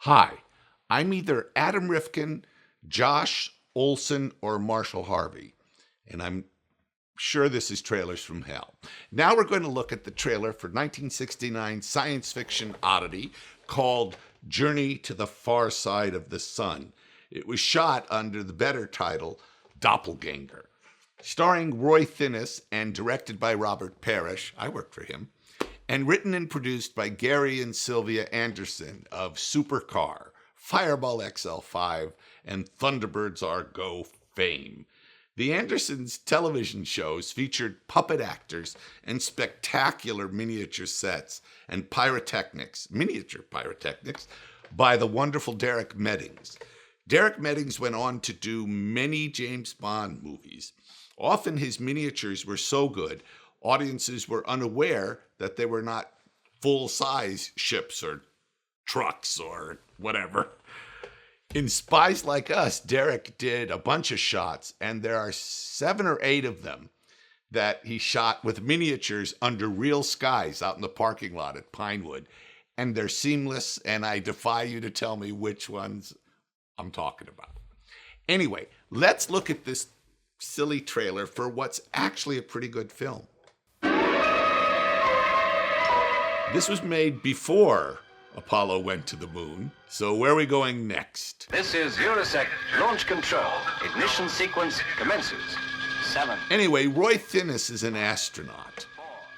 Hi, I'm either Adam Rifkin, Josh Olson, or Marshall Harvey, and I'm sure this is Trailers from Hell. Now we're going to look at the trailer for 1969 science fiction oddity called Journey to the Far Side of the Sun. It was shot under the better title Doppelganger, starring Roy Thinnis and directed by Robert Parrish. I worked for him. And written and produced by Gary and Sylvia Anderson of Supercar, Fireball XL5, and Thunderbirds Are Go fame. The Andersons' television shows featured puppet actors and spectacular miniature sets and miniature pyrotechnics, by the wonderful Derek Meddings. Derek Meddings went on to do many James Bond movies. Often his miniatures were so good, audiences were unaware that they were not full-size ships or trucks or whatever. In Spies Like Us, Derek did a bunch of shots, and there are 7 or 8 of them that he shot with miniatures under real skies out in the parking lot at Pinewood. And they're seamless, and I defy you to tell me which ones I'm talking about. Anyway, let's look at this silly trailer for what's actually a pretty good film. This was made before Apollo went to the moon, so where are we going next? This is Eurosec launch control. Ignition sequence commences. 7. Anyway, Roy Thinnis is an astronaut,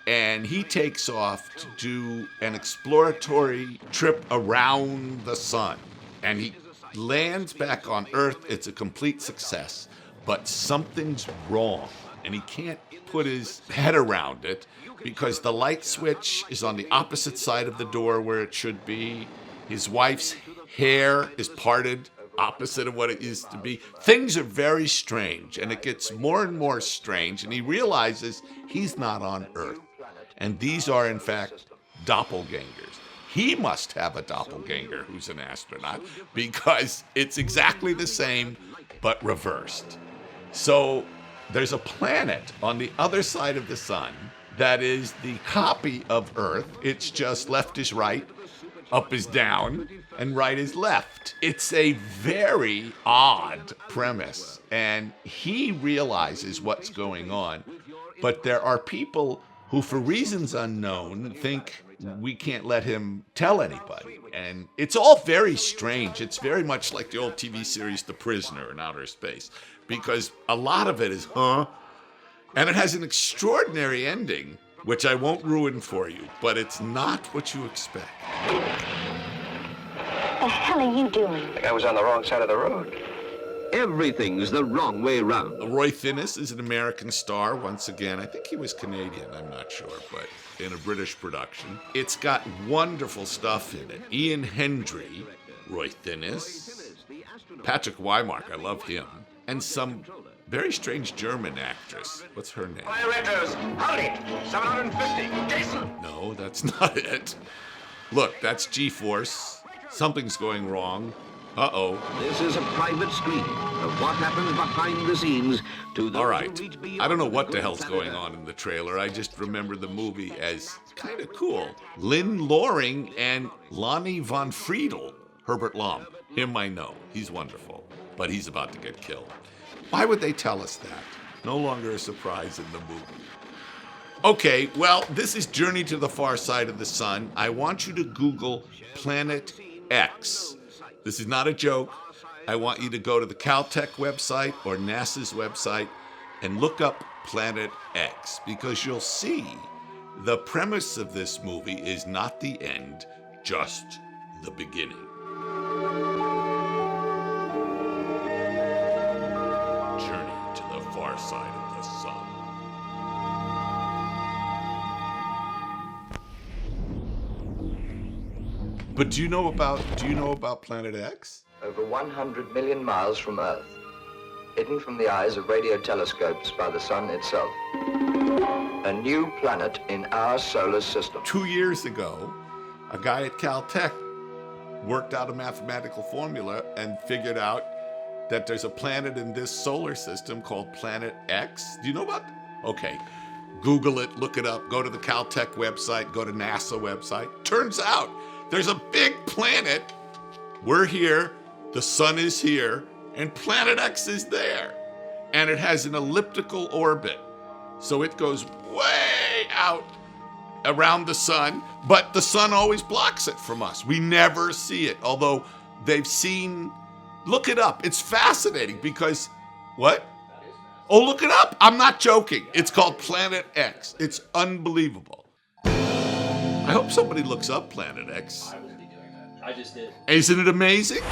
and he takes off to do an exploratory trip around the sun. And he lands back on Earth. It's a complete success, but something's wrong, and he can't put his head around it because the light switch is on the opposite side of the door where it should be. His wife's hair is parted opposite of what it used to be. Things are very strange, and it gets more and more strange, and he realizes he's not on Earth. And these are, in fact, doppelgangers. He must have a doppelganger who's an astronaut because it's exactly the same, but reversed. So there's a planet on the other side of the sun that is the copy of Earth. It's just left is right, up is down, and right is left. It's a very odd premise, and he realizes what's going on, but there are people who, for reasons unknown, think we can't let him tell anybody. And it's all very strange. It's very much like the old TV series The Prisoner in Outer Space, because a lot of it is, and it has an extraordinary ending, which I won't ruin for you, but it's not what you expect. The hell are you doing? I think I was on the wrong side of the road. Everything's the wrong way round. Roy Thinnis is an American star once again. I think he was Canadian, I'm not sure, but in a British production. It's got wonderful stuff in it. Ian Hendry, Roy Thinnis, Patrick Wymark, I love him, and some very strange German actress. What's her name? Operators, howdy! 750. Jason! No, that's not it. Look, that's G-Force. Something's going wrong. Uh-oh. This is a private screening of what happens behind the scenes to those All right. who reach beyond I don't know what the good hell's side going of on in the trailer. I just remember the movie as kind of cool. Lynn Loring and Lonnie von Friedel. Herbert Lom. Him I know. He's wonderful. But he's about to get killed. Why would they tell us that? No longer a surprise in the movie. Okay, well, this is Journey to the Far Side of the Sun. I want you to Google Planet X. This is not a joke. I want you to go to the Caltech website or NASA's website and look up Planet X, because you'll see the premise of this movie is not the end, just the beginning. Journey to the Far Side of the Sun. But do you know about Planet X? Over 100 million miles from Earth, hidden from the eyes of radio telescopes by the sun itself. A new planet in our solar system. 2 years ago, a guy at Caltech worked out a mathematical formula and figured out that there's a planet in this solar system called Planet X. Do you know about that? Okay. Google it, look it up, go to the Caltech website, go to NASA website. Turns out there's a big planet We're here, the sun is here, and Planet X is there. And it has an elliptical orbit. So it goes way out around the sun, but the sun always blocks it from us. We never see it, although they've seen, look it up. It's fascinating because, what? Oh, look it up. I'm not joking. It's called Planet X. It's unbelievable. I hope somebody looks up Planet X. I will be doing that. I just did. Isn't it amazing?